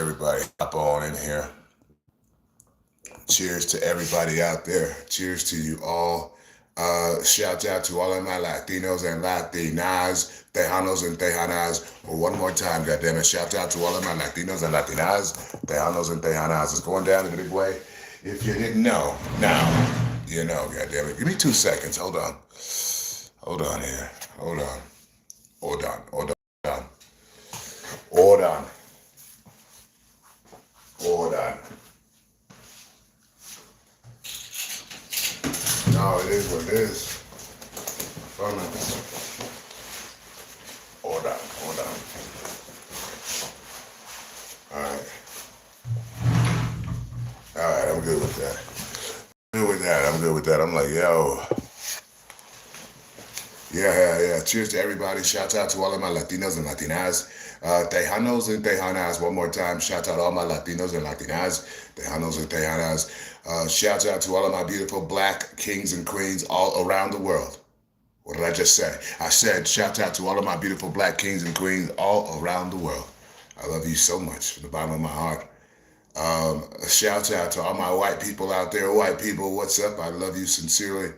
everybody. Hop on in here. Cheers to everybody out there. Cheers to you all. Shout out to all of my Latinos and Latinas, Tejanos and Tejanas. One more time, goddammit. Shout out to all of my Latinos and Latinas, Tejanos and Tejanas. It's going down in a big way. If you didn't know, now you know, goddammit. Give me 2 seconds. Hold on. Hold on here. Hold on. Hold on. Hold on. Hold on. Hold on. No, it is what it is. Fun. Hold on. Hold on. Alright. Alright, I'm good with that. I'm good with that. I'm like, yo. Yeah. Cheers to everybody. Shout out to all of my Latinos and Latinas. Tejanos and Tejanas. One more time. Shout out to all my Latinos and Latinas. Tejanos and Tejanas. Shout out to all of my beautiful black kings and queens all around the world. What did I just say? I said shout out to all of my beautiful black kings and queens all around the world. I love you so much from the bottom of my heart. Shout out to all my white people out there. White people, what's up? I love you sincerely.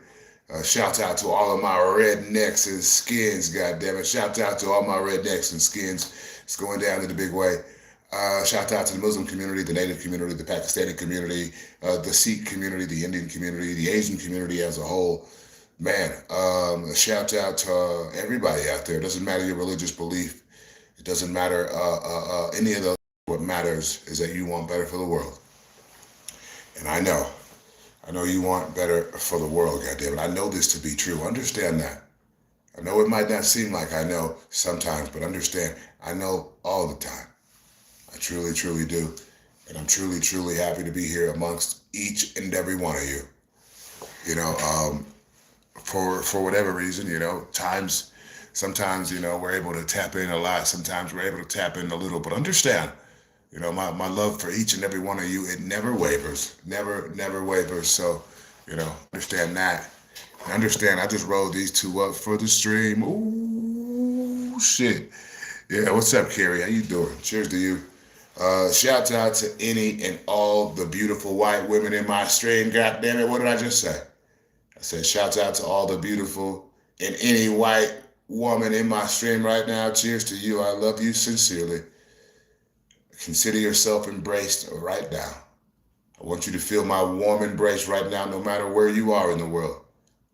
Shout out to all of my rednecks and skins, goddammit. Shout out to all my rednecks and skins. It's going down in the big way. Shout out to the Muslim community, the Native community, the Pakistani community, the Sikh community, the Indian community, the Asian community as a whole. Man, shout out to everybody out there. It doesn't matter your religious belief. It doesn't matter any of those. What matters is that you want better for the world. And I know you want better for the world, goddammit. I know this to be true. Understand that. I know it might not seem like I know sometimes, but understand, I know all the time. I truly, truly do. And I'm truly, truly happy to be here amongst each and every one of you. You know, for whatever reason, you know, sometimes, you know, we're able to tap in a lot. Sometimes we're able to tap in a little. But understand, you know, my love for each and every one of you, it never wavers. Never wavers. So, you know, understand that. And understand, I just rolled these two up for the stream. Ooh, shit. Yeah, what's up, Carrie? How you doing? Cheers to you. Shout out to any and all the beautiful white women in my stream. God damn it, what did I just say? I said shout out to all the beautiful and any white woman in my stream right now. Cheers to you. I love you sincerely. Consider yourself embraced right now. I want you to feel my warm embrace right now, no matter where you are in the world.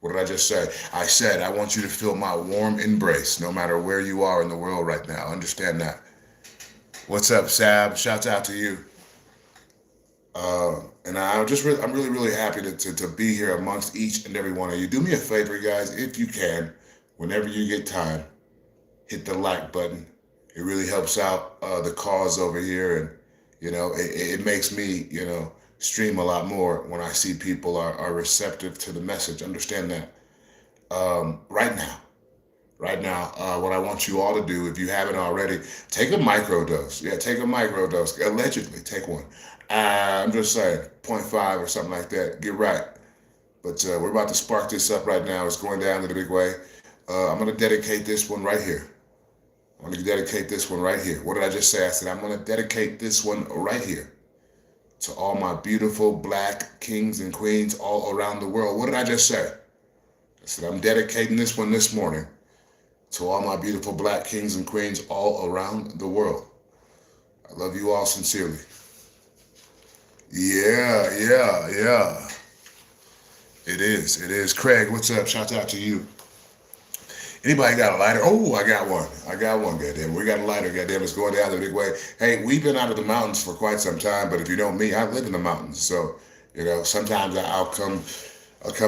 What did I just say? I said I want you to feel my warm embrace, no matter where you are in the world right now. Understand that. What's up, Sab? Shouts out to you. And I'm really happy to be here amongst each and every one of you. Do me a favor, guys, if you can, whenever you get time, hit the like button. It really helps out the cause over here, and you know, it makes me, you know, stream a lot more when I see people are receptive to the message. Understand that. Right now, what I want you all to do, if you haven't already, take a microdose. Yeah, take a microdose. Allegedly, take one. I'm just saying, zero point 0.5 or something like that. Get right. But we're about to spark this up right now. It's going down in a big way. I'm going to dedicate this one right here. I'm going to dedicate this one right here. What did I just say? I said, I'm going to dedicate this one right here to all my beautiful black kings and queens all around the world. What did I just say? I said, I'm dedicating this one this morning to all my beautiful black kings and queens all around the world. I love you all sincerely. Yeah. It is. Craig, what's up? Shout out to you. Anybody got a lighter? Oh, I got one, goddamn. We got a lighter, goddamn. It's going down the big way. Hey, we've been out of the mountains for quite some time, but if you know me, I live in the mountains. So, you know, sometimes I'll come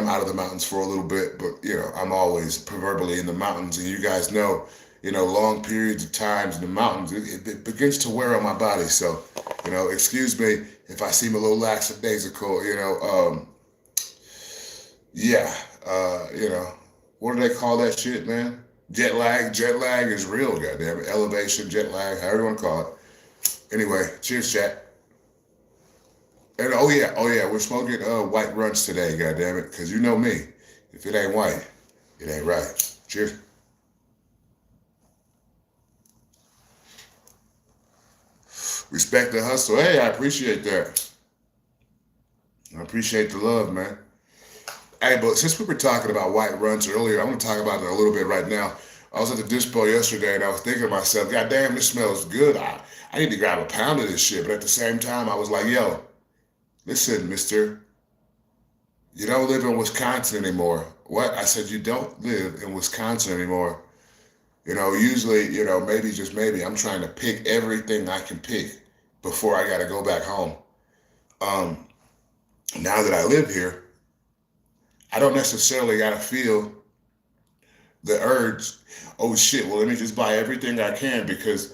out of the mountains for a little bit, but, you know, I'm always proverbially in the mountains. And you guys know, you know, long periods of times in the mountains, it begins to wear on my body. So, you know, excuse me if I seem a little lackadaisical, you know. You know. What do they call that shit, man? Jet lag. Jet lag is real, goddamn it. Elevation, jet lag, however you want to call it. Anyway, cheers, chat. And oh yeah, we're smoking white runts today, goddamn it. Because you know me. If it ain't white, it ain't right. Cheers. Respect the hustle. Hey, I appreciate that. I appreciate the love, man. Hey, but since we were talking about white runs earlier, I want to talk about it a little bit right now. I was at the dispo yesterday and I was thinking to myself, God damn, this smells good. I need to grab a pound of this shit. But at the same time, I was like, yo, listen, mister, you don't live in Wisconsin anymore. What? I said, you don't live in Wisconsin anymore. Usually, maybe, just maybe, I'm trying to pick everything I can pick before I got to go back home. Um, Now that I live here, I don't necessarily got to feel the urge, oh shit, well, let me just buy everything I can because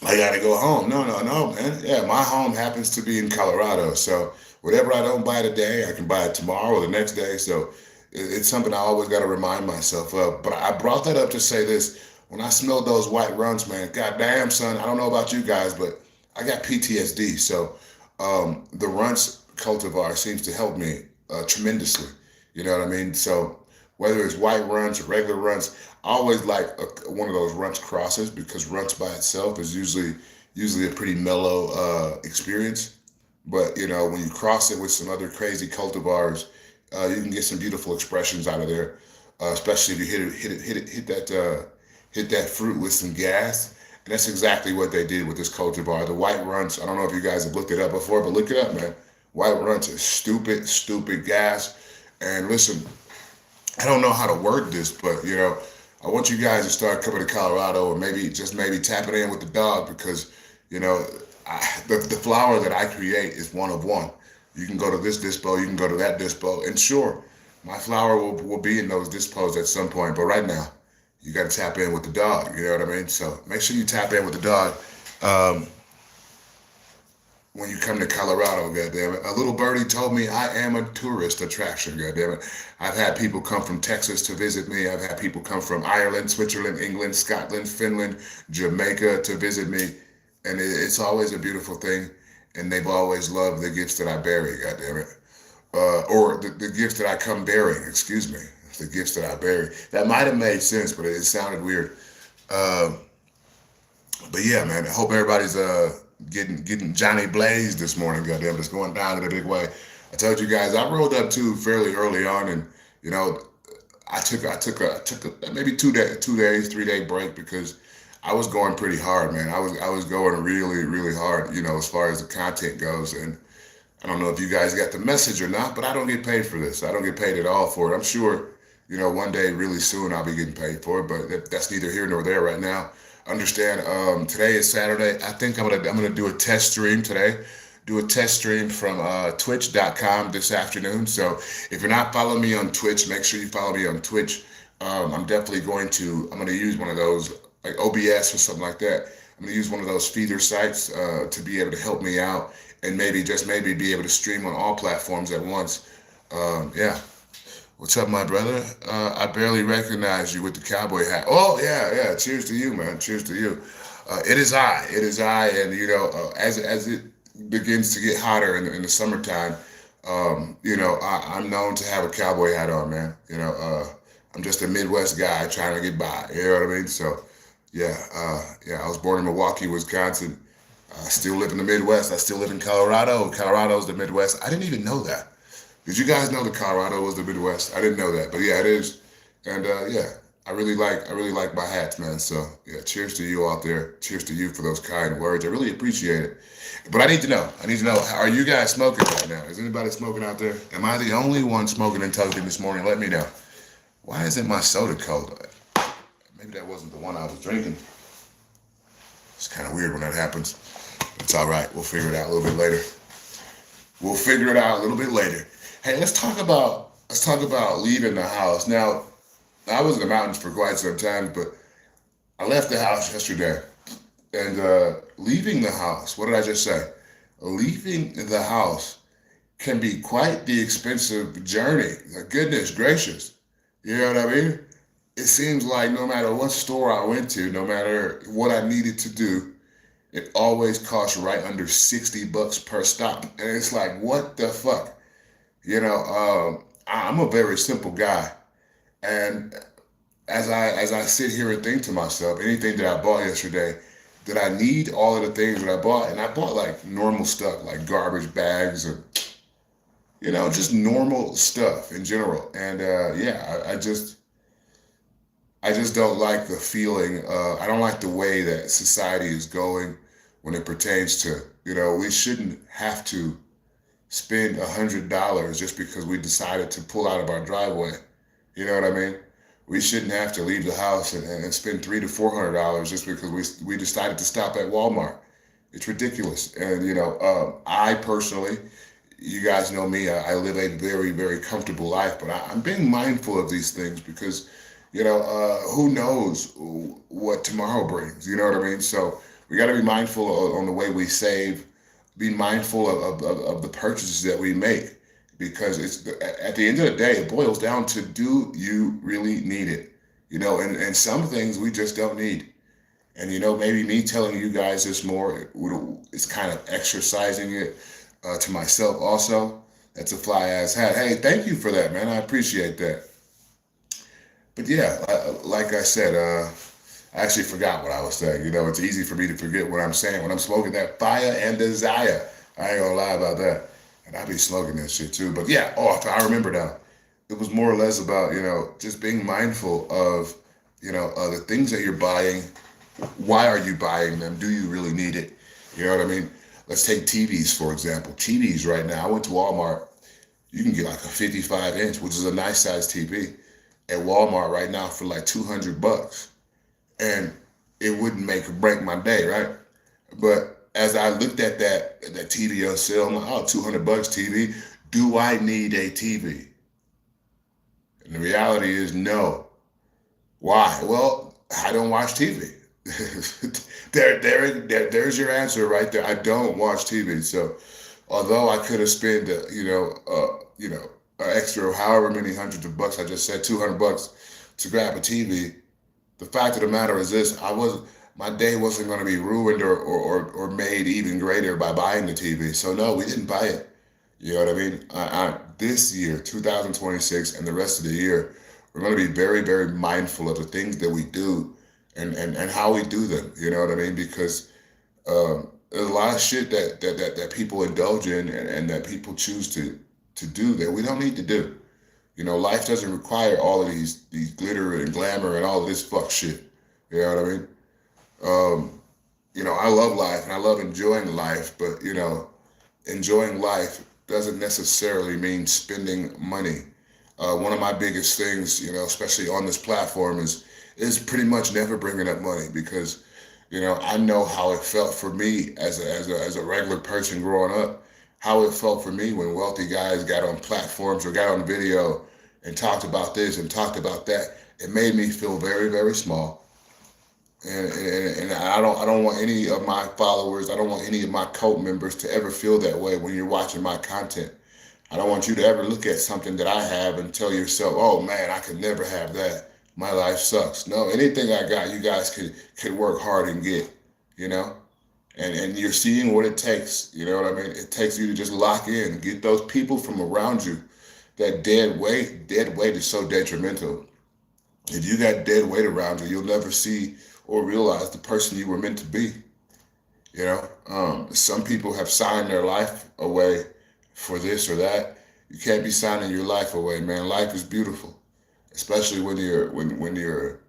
I got to go home. No, no, no, man. Yeah, my home happens to be in Colorado. So whatever I don't buy today, I can buy it tomorrow or the next day. So it's something I always got to remind myself of. But I brought that up to say this. When I smelled those white runs, man, goddamn, son, I don't know about you guys, but I got PTSD. So the runts cultivar seems to help me tremendously. You know what I mean? So whether it's white runs or regular runs, I always like one of those runts crosses because runts by itself is usually a pretty mellow experience. But when you cross it with some other crazy cultivars, you can get some beautiful expressions out of there. Especially if you hit that fruit with some gas. And that's exactly what they did with this cultivar. The white runts. I don't know if you guys have looked it up before, but look it up, man. White runts is stupid, stupid gas. And listen, I don't know how to word this, but I want you guys to start coming to Colorado or maybe tap it in with the dog because the flower that I create is one of one. You can go to this dispo, you can go to that dispo, and sure, my flower will be in those dispos at some point. But right now, you got to tap in with the dog. You know what I mean? So make sure you tap in with the dog. When you come to Colorado, goddammit. A little birdie told me I am a tourist attraction, goddammit. I've had people come from Texas to visit me. I've had people come from Ireland, Switzerland, England, Scotland, Finland, Jamaica to visit me. And it's always a beautiful thing. And they've always loved the gifts that I bury, goddammit. Or the gifts that I come bearing, excuse me. The gifts that I bury. That might have made sense, but it sounded weird. But yeah, man, I hope everybody's getting Johnny Blaze this morning, goddamn. It's going down in a big way. I told you guys I rolled up too fairly early on, and I took a maybe 2 days, 3 day break because I was going pretty hard, man. I was going really, really hard, as far as the content goes. And I don't know if you guys got the message or not, but I don't get paid for this. I don't get paid at all for it. I'm sure, one day really soon I'll be getting paid for it, but that's neither here nor there right now. Understand, today is Saturday. I think I'm gonna do a test stream today. Do a test stream from twitch.com this afternoon. So if you're not following me on Twitch, make sure you follow me on Twitch. I'm definitely going to use one of those like OBS or something like that. I'm gonna use one of those feeder sites to be able to help me out and maybe be able to stream on all platforms at once. Yeah. What's up, my brother? I barely recognize you with the cowboy hat. Oh, yeah. Cheers to you, man. Cheers to you. It is I. And, as it begins to get hotter in the summertime, I'm known to have a cowboy hat on, man. I'm just a Midwest guy trying to get by. You know what I mean? So, yeah, I was born in Milwaukee, Wisconsin. I still live in the Midwest. I still live in Colorado. Colorado's the Midwest. I didn't even know that. Did you guys know that Colorado was the Midwest? I didn't know that, but yeah, it is. And I really like my hats, man. So yeah, cheers to you out there. Cheers to you for those kind words. I really appreciate it. But I need to know. Are you guys smoking right now? Is anybody smoking out there? Am I the only one smoking in Tokyo this morning? Let me know. Why isn't my soda cold? Maybe that wasn't the one I was drinking. It's kind of weird when that happens. It's all right. We'll figure it out a little bit later. Hey, let's talk about leaving the house. Now, I was in the mountains for quite some time, but I left the house yesterday. And leaving the house, what did I just say? Leaving the house can be quite the expensive journey. Goodness gracious. You know what I mean? It seems like no matter what store I went to, no matter what I needed to do, it always cost right under $60 per stop. And it's like, what the fuck? I'm a very simple guy. And as I sit here and think to myself, anything that I bought yesterday did I need all of the things that I bought? And I bought like normal stuff, like garbage bags or, just normal stuff in general. And yeah, I just don't like the feeling. I don't like the way that society is going when it pertains to, we shouldn't have to spend $100 just because we decided to pull out of our driveway. You know what I mean? We shouldn't have to leave the house and spend $300 to $400 just because we decided to stop at Walmart. It's ridiculous. And I personally, you guys know me, I live a very, very comfortable life, but I'm being mindful of these things because who knows what tomorrow brings? You know what I mean? So we got to be mindful on the way we save, be mindful of the purchases that we make, because it's at the end of the day, it boils down to, do you really need it? And some things we just don't need. And maybe me telling you guys this more, it's kind of exercising it to myself also. That's a fly ass hat. Hey, thank you for that, man. I appreciate that. But yeah, like I said, I actually forgot what I was saying. It's easy for me to forget what I'm saying when I'm smoking that fire and desire. I ain't gonna lie about that. And I be smoking that shit too. But yeah, I remember now. It was more or less about, just being mindful of, the things that you're buying. Why are you buying them? Do you really need it? You know what I mean? Let's take TVs, for example. TVs right now, I went to Walmart. You can get like a 55 inch, which is a nice size TV, at Walmart right now for like $200. And it wouldn't make or break my day, right? But as I looked at that TV on sale, I'm like, oh, $200 TV. Do I need a TV? And the reality is no. Why? Well, I don't watch TV. There's your answer right there. I don't watch TV. So although I could have spent, an extra however many hundreds of bucks, I just said $200 to grab a TV, the fact of the matter is this: my day wasn't going to be ruined or made even greater by buying the TV. So no, we didn't buy it. You know what I mean? This year, 2026, and the rest of the year, we're going to be very, very mindful of the things that we do and how we do them. You know what I mean? Because there's a lot of shit that people indulge in and that people choose to do that we don't need to do. Life doesn't require all of these glitter and glamour and all of this fuck shit. You know what I mean? I love life and I love enjoying life, but enjoying life doesn't necessarily mean spending money. One of my biggest things, especially on this platform, is pretty much never bringing up money, because I know how it felt for me as a regular person growing up, how it felt for me when wealthy guys got on platforms or got on video and talked about this and talked about that. It made me feel very, very small. And I don't want any of my followers, I don't want any of my cult members to ever feel that way when you're watching my content. I don't want you to ever look at something that I have and tell yourself, oh man, I could never have that. My life sucks. No, anything I got, you guys could work hard and get, And you're seeing what it takes, you know what I mean? It takes you to just lock in and get those people from around you. That dead weight is so detrimental. If you got dead weight around you, you'll never see or realize the person you were meant to be. Some people have signed their life away for this or that. You can't be signing your life away, man. Life is beautiful, especially when you're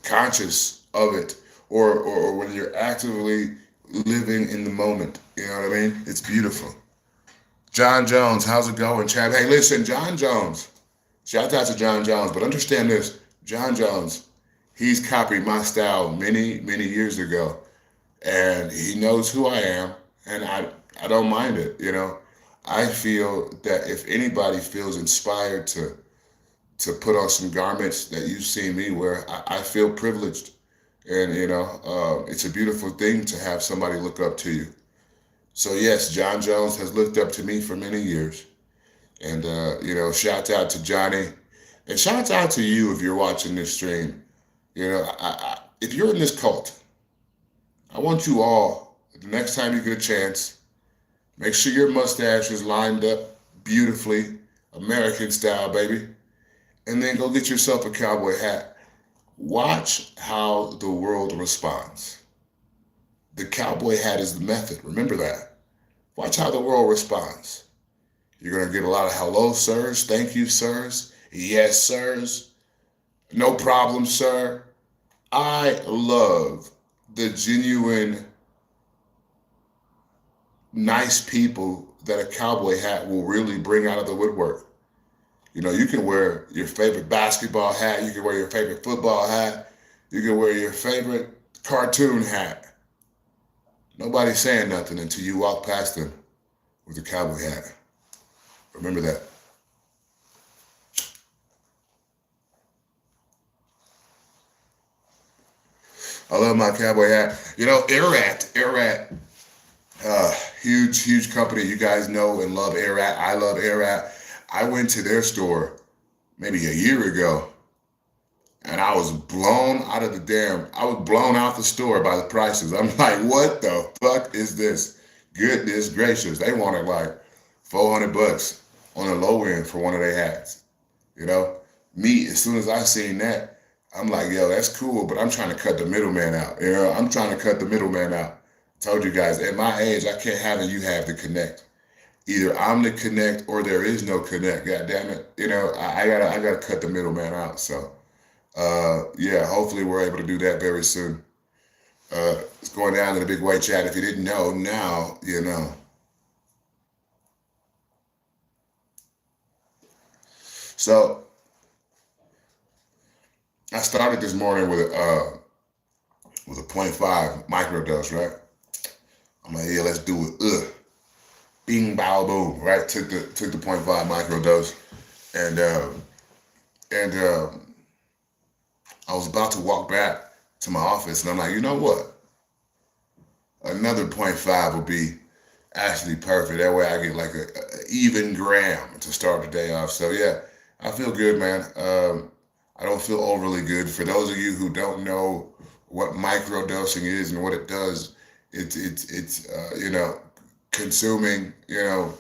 conscious of it, or when you're actively living in the moment. You know what I mean? It's beautiful. John Jones, how's it going, Chad? Hey, listen, John Jones. Shout out to John Jones, but understand this: John Jones, he's copied my style many, many years ago, and he knows who I am, and I don't mind it. I feel that if anybody feels inspired to put on some garments that you've seen me wear, I feel privileged. And, it's a beautiful thing to have somebody look up to you. So yes, John Jones has looked up to me for many years. And, shout out to Johnny. And shout out to you if you're watching this stream. If you're in this cult, I want you all, the next time you get a chance, make sure your mustache is lined up beautifully, American style, baby. And then go get yourself a cowboy hat. Watch how the world responds. the cowboy hat is the method. Remember that. Watch how the world responds. You're going to get a lot of hello, sirs. Thank you, sirs. Yes, sirs. No problem, sir. I love the genuine, nice people that a cowboy hat will really bring out of the woodwork. You know, you can wear your favorite basketball hat. You can wear your favorite football hat. You can wear your favorite cartoon hat. Nobody's saying nothing until you walk past them with a cowboy hat. Remember that. I love my cowboy hat. You know, Airrat, huge company. You guys know and love Airrat. I love Airrat. I went to their store maybe a year ago, and I was blown out the store by the prices. I'm like, what the fuck is this? Goodness gracious. They wanted like $400 on the low end for one of their hats. You know, me, as soon as I seen that, I'm like, yo, that's cool, but I'm trying to cut the middleman out. You know, I'm trying to cut the middleman out. I told you guys, at my age, I can't have it, you have to connect. Either I'm the connect or there is no connect. God damn it. You know, I gotta cut the middleman out. So yeah, hopefully we're able to do that very soon. It's going down to the big white chat. If you didn't know, now you know. So I started this morning with a 0.5 microdose, right? I'm like, yeah, let's do it. Bing, bow, boom, right? Took the 0.5 microdose, and I was about to walk back to my office, and I'm like, you know what? Another 0.5 would be actually perfect. That way, I get like a even gram to start the day off. So yeah, I feel good, man. I don't feel overly good. For those of you who don't know what microdosing is and what it does, it's you know, consuming, you know,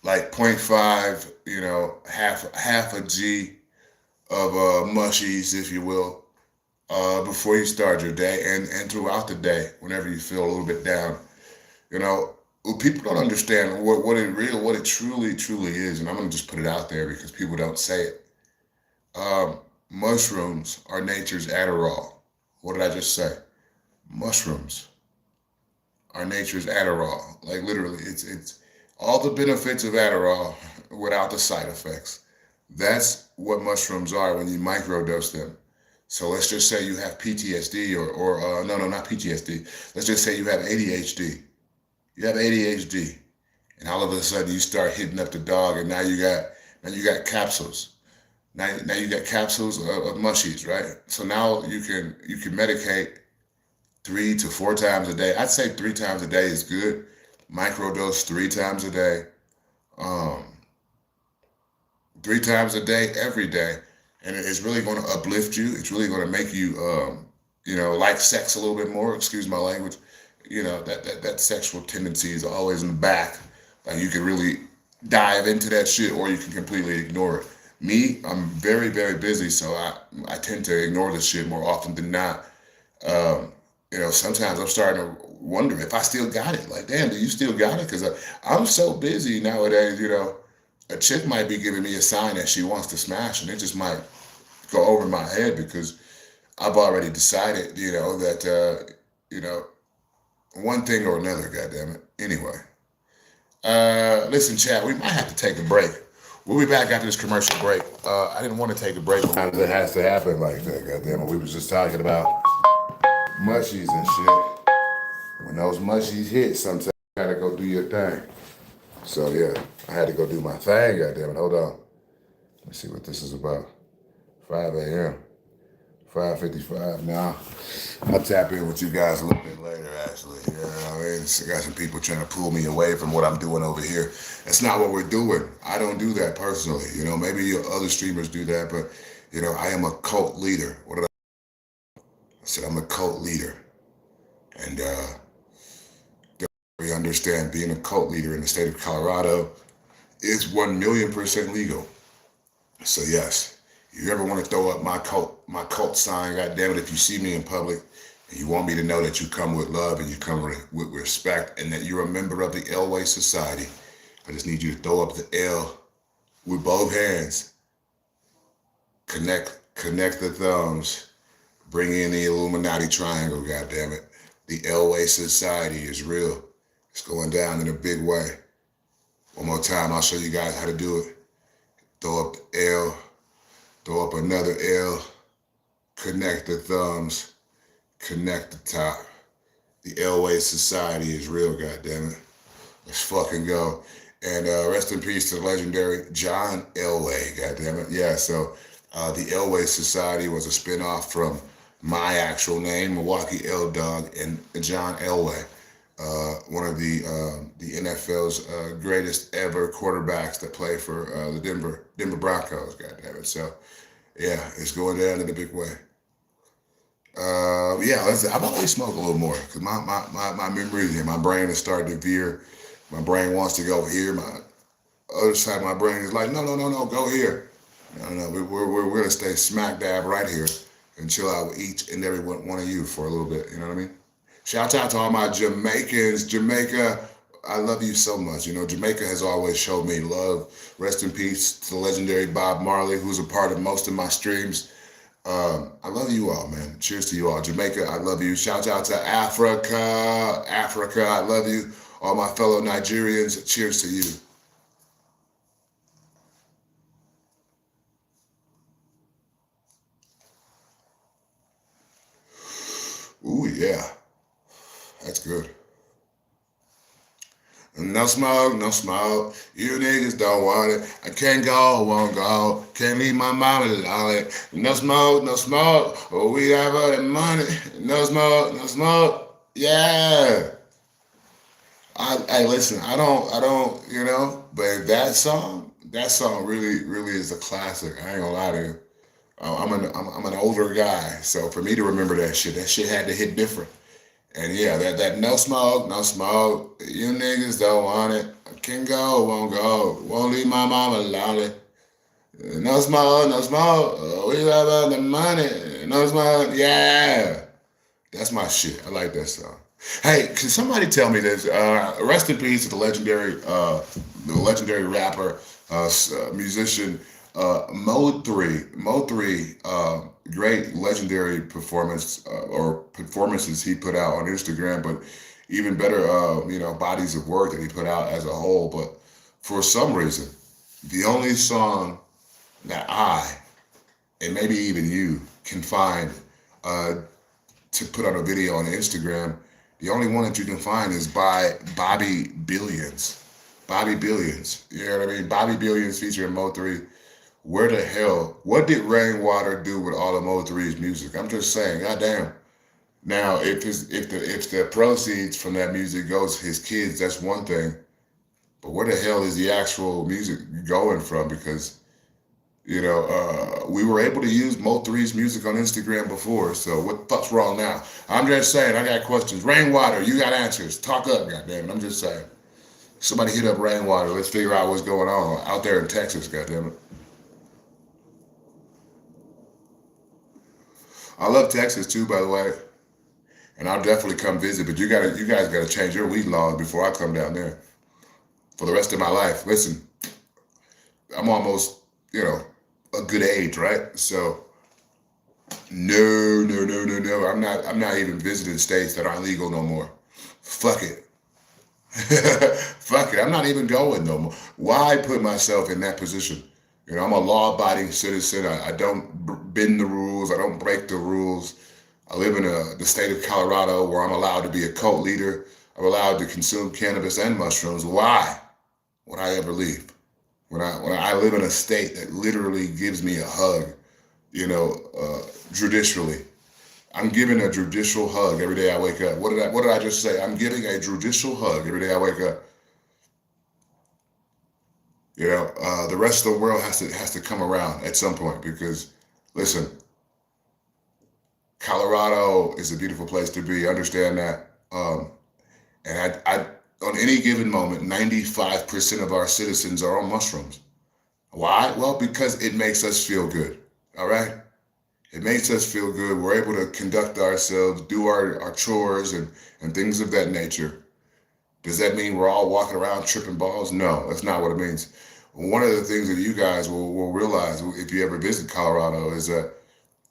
like 0.5, you know, half a G of mushies, if you will, before you start your day and throughout the day, whenever you feel a little bit down. You know, people don't understand what it truly is, and I'm gonna just put it out there because people don't say it. Mushrooms are nature's Adderall. What did I just say? Mushrooms are nature's Adderall. Like literally, it's all the benefits of Adderall without the side effects. That's what mushrooms are when you microdose them. So let's just say you have PTSD or no, not PTSD. Let's just say you have ADHD. You have ADHD, and all of a sudden you start hitting up the dog, and now you got capsules. Now you got capsules of mushies, right? So now you can medicate 3 to 4 times a day. I'd say 3 times a day is good. Microdose 3 times a day. 3 times a day, every day. And it's really going to uplift you. It's really going to make you, you know, like sex a little bit more. Excuse my language. You know, that sexual tendency is always in the back. Like you can really dive into that shit, or you can completely ignore it. Me, I'm very, very busy, so I tend to ignore this shit more often than not. You know, sometimes I'm starting to wonder if I still got it. Like, damn, do you still got it? Because I'm so busy nowadays, you know, a chick might be giving me a sign that she wants to smash, and it just might go over my head because I've already decided, you know, that, you know, one thing or another, goddammit. Anyway, listen, chat, we might have to take a break. We'll be back after this commercial break. I didn't want to take a break. Sometimes it has to happen like that, goddammit. We was just talking about mushies and shit. When those mushies hit, sometimes you gotta go do your thing. So yeah, I had to go do my thing, goddammit. Hold on. Let's see what this is about. 5 a.m. 5:55 now. I'll tap in with you guys a little bit later, actually. You know what I mean? I got some people trying to pull me away from what I'm doing over here. That's not what we're doing. I don't do that personally. You know, maybe other streamers do that, but, you know, I am a cult leader. What did I said? I'm a cult leader. And we understand being a cult leader in the state of Colorado is 1,000,000% legal. So yes, you ever want to throw up my cult sign, God damn it, if you see me in public, And you want me to know that you come with love and you come with respect and that you're a member of the Elway Society. I just need you to throw up the L with both hands. Connect the thumbs. Bring in the Illuminati triangle, goddammit. The Elway Society is real. It's going down in a big way. One more time, I'll show you guys how to do it. Throw up the L, throw up another L, connect the thumbs, connect the top. The Elway Society is real, goddammit. Let's fucking go. And rest in peace to the legendary John Elway, goddammit. Yeah, so the Elway Society was a spinoff from my actual name, Milwaukee L Dog, and John Elway, one of the NFL's greatest ever quarterbacks that play for the Denver Broncos, goddammit. So, yeah, it's going down in a big way. I've always smoked a little more because my memory and my brain is starting to veer. My brain wants to go here. My other side of my brain is like, no, go here. No, we're gonna stay smack dab right here and chill out with each and every one of you for a little bit. You know what I mean? Shout out to all my Jamaicans. Jamaica, I love you so much. You know, Jamaica has always showed me love. Rest in peace to the legendary Bob Marley, who's a part of most of my streams. I love you all, man. Cheers to you all. Jamaica, I love you. Shout out to Africa. Africa, I love you. All my fellow Nigerians, cheers to you. Ooh, yeah. That's good. No smoke, no smoke. You niggas don't want it. I can't go, won't go. Can't leave my mama alone. No smoke, no smoke. Oh, we have all that money. No smoke, no smoke. Yeah. Hey, listen, I don't, but that song really is a classic. I ain't gonna lie to you. I'm an older guy, so for me to remember that shit had to hit different. And yeah, that no smoke, no smoke. You niggas don't want it. I can't go, won't go. Won't leave my mama lonely. No smoke, no smoke. We have all the money. No smoke. Yeah. That's my shit. I like that song. Hey, can somebody tell me this? Rest in peace to the legendary rapper, musician, Mode 3. Mode 3, great legendary performances he put out on Instagram, but even better, bodies of work that he put out as a whole. But for some reason, the only song that I, and maybe even you, can find to put on a video on Instagram, the only one that you can find is by Bobby Billions. Bobby Billions. You know what I mean? Bobby Billions featuring Mode 3. Where the hell, what did Rainwater do with all of Mode 3's music? I'm just saying, goddamn. Now, if the proceeds from that music goes to his kids, that's one thing. But where the hell is the actual music going from? Because, we were able to use Mode 3's music on Instagram before, so what the fuck's wrong now? I'm just saying, I got questions. Rainwater, you got answers. Talk up, goddamn. I'm just saying. Somebody hit up Rainwater. Let's figure out what's going on out there in Texas, goddamn it. I love Texas too, by the way, and I'll definitely come visit. But you guys gotta change your weed laws before I come down there for the rest of my life. Listen, I'm almost, a good age, right? So, no. I'm not even visiting states that aren't legal no more. Fuck it. Fuck it. I'm not even going no more. Why put myself in that position? I'm a law-abiding citizen. I don't bend the rules. I don't break the rules. I live in the state of Colorado where I'm allowed to be a cult leader. I'm allowed to consume cannabis and mushrooms. Why would I ever leave? When I live in a state that literally gives me a hug, judicially. I'm giving a judicial hug every day I wake up. What did I just say? I'm giving a judicial hug every day I wake up. The rest of the world has to come around at some point because, listen, Colorado is a beautiful place to be. Understand that. And I on any given moment, 95% of our citizens are on mushrooms. Why? Well, because it makes us feel good. All right. It makes us feel good. We're able to conduct ourselves, do our chores and things of that nature. Does that mean we're all walking around tripping balls? No, that's not what it means. One of the things that you guys will realize if you ever visit Colorado is that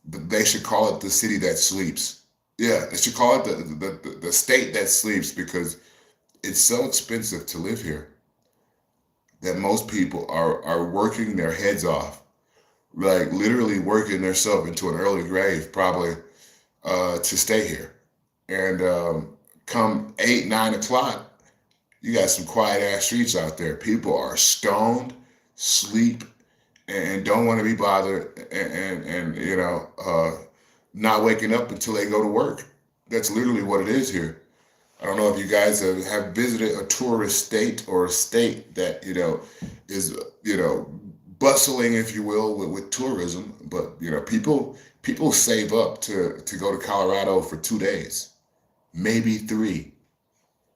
they should call it the city that sleeps. Yeah, they should call it the state that sleeps because it's so expensive to live here that most people are working their heads off, like literally working themselves into an early grave, probably to stay here. And come 8, 9 o'clock, you got some quiet ass streets out there. People are stoned, sleep, and don't want to be bothered, and not waking up until they go to work. That's literally what it is here. I don't know if you guys have visited a tourist state or a state that is bustling, if you will, with tourism. But people save up to go to Colorado for 2 days, maybe 3.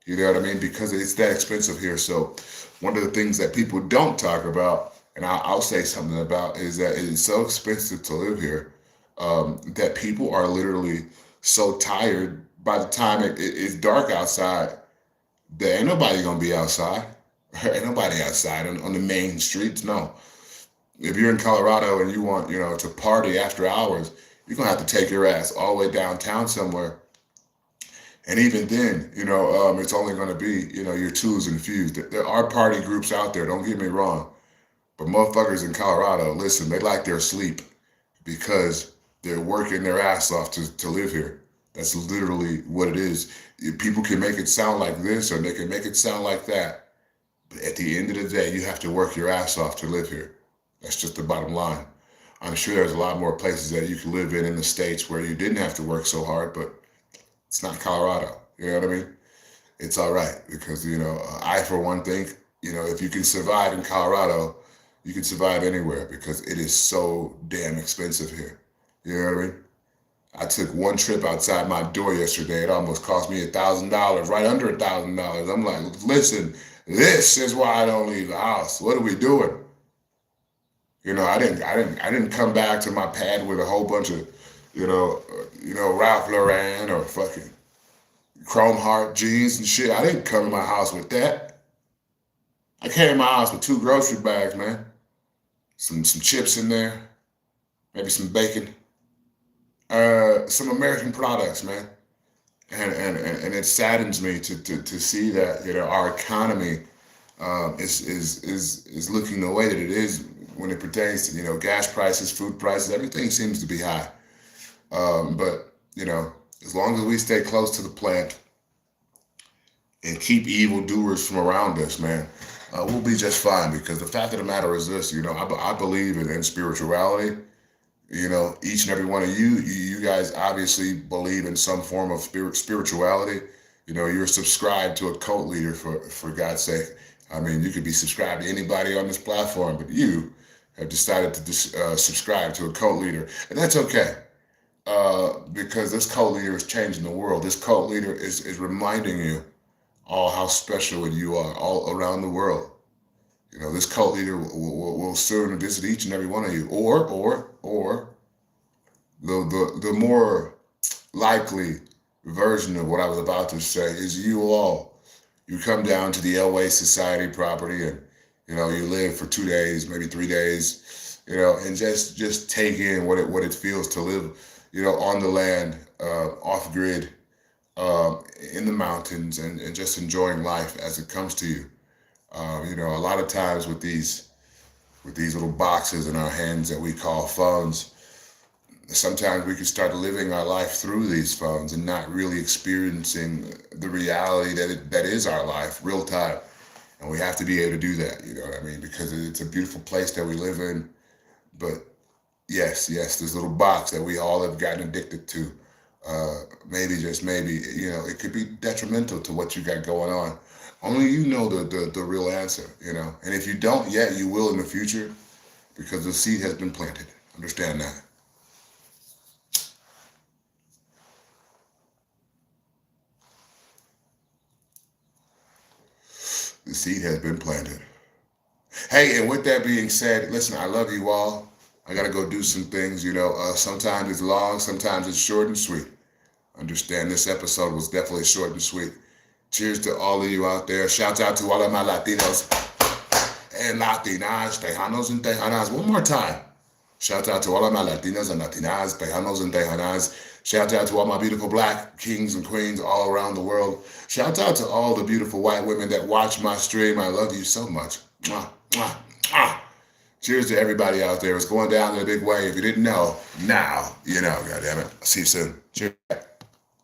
You know what I mean? Because it's that expensive here. So one of the things that people don't talk about, and I'll say something about, is that it is so expensive to live here that people are literally so tired by the time it's dark outside that ain't nobody gonna be outside. Ain't nobody outside on the main streets. No. If you're in Colorado and you want, to party after hours, you're gonna have to take your ass all the way downtown somewhere. And even then, it's only going to be, your twos and fews. There are party groups out there, don't get me wrong. But motherfuckers in Colorado, listen, they like their sleep because they're working their ass off to live here. That's literally what it is. People can make it sound like this or they can make it sound like that. But at the end of the day, you have to work your ass off to live here. That's just the bottom line. I'm sure there's a lot more places that you can live in the States where you didn't have to work so hard, but it's not Colorado. You know what I mean? It's all right because, I, for one, think, if you can survive in Colorado, you can survive anywhere because it is so damn expensive here. You know what I mean? I took one trip outside my door yesterday. It almost cost me $1,000, right under $1,000. I'm like, listen, this is why I don't leave the house. What are we doing? I didn't come back to my pad with a whole bunch of, Ralph Lauren or fucking Chrome Heart jeans and shit. I didn't come to my house with that. I came to my house with 2 grocery bags, man. Some chips in there, maybe some bacon, some American products, man. And it saddens me to see that our economy is looking the way that it is when it pertains to gas prices, food prices. Everything seems to be high. But as long as we stay close to the plant and keep evildoers from around us, man, we'll be just fine. Because the fact of the matter is this, I believe in spirituality. Each and every one of you guys obviously believe in some form of spirituality. You're subscribed to a cult leader for God's sake. I mean, you could be subscribed to anybody on this platform, but you have decided to subscribe to a cult leader, and that's okay. Because this cult leader is changing the world. This cult leader is reminding you all how special you are all around the world. This cult leader will soon visit each and every one of you. Or the more likely version of what I was about to say is you all. You come down to the Elway Society property and, you live for 2 days, maybe 3 days, and just take in what it feels to live, on the land, off grid, in the mountains, and just enjoying life as it comes to you. A lot of times with these little boxes in our hands that we call phones, sometimes we can start living our life through these phones and not really experiencing the reality that is our life, real time. And we have to be able to do that, you know what I mean? Because it's a beautiful place that we live in. But yes, this little box that we all have gotten addicted to, maybe, just maybe, it could be detrimental to what you got going on. Only you know the real answer, And if you don't yet, you will in the future because the seed has been planted. Understand that. The seed has been planted. Hey, and with that being said, listen, I love you all. I gotta go do some things. Sometimes it's long, sometimes it's short and sweet. Understand this episode was definitely short and sweet. Cheers to all of you out there. Shout out to all of my Latinos and Latinas, Tejanos and Tejanas. One more time. Shout out to all of my Latinos and Latinas, Tejanos and Tejanas. Shout out to all my beautiful black kings and queens all around the world. Shout out to all the beautiful white women that watch my stream. I love you so much. Mwah, mwah, mwah. Cheers to everybody out there. It's going down in a big way. If you didn't know, now you know, goddammit. See you soon. Cheers.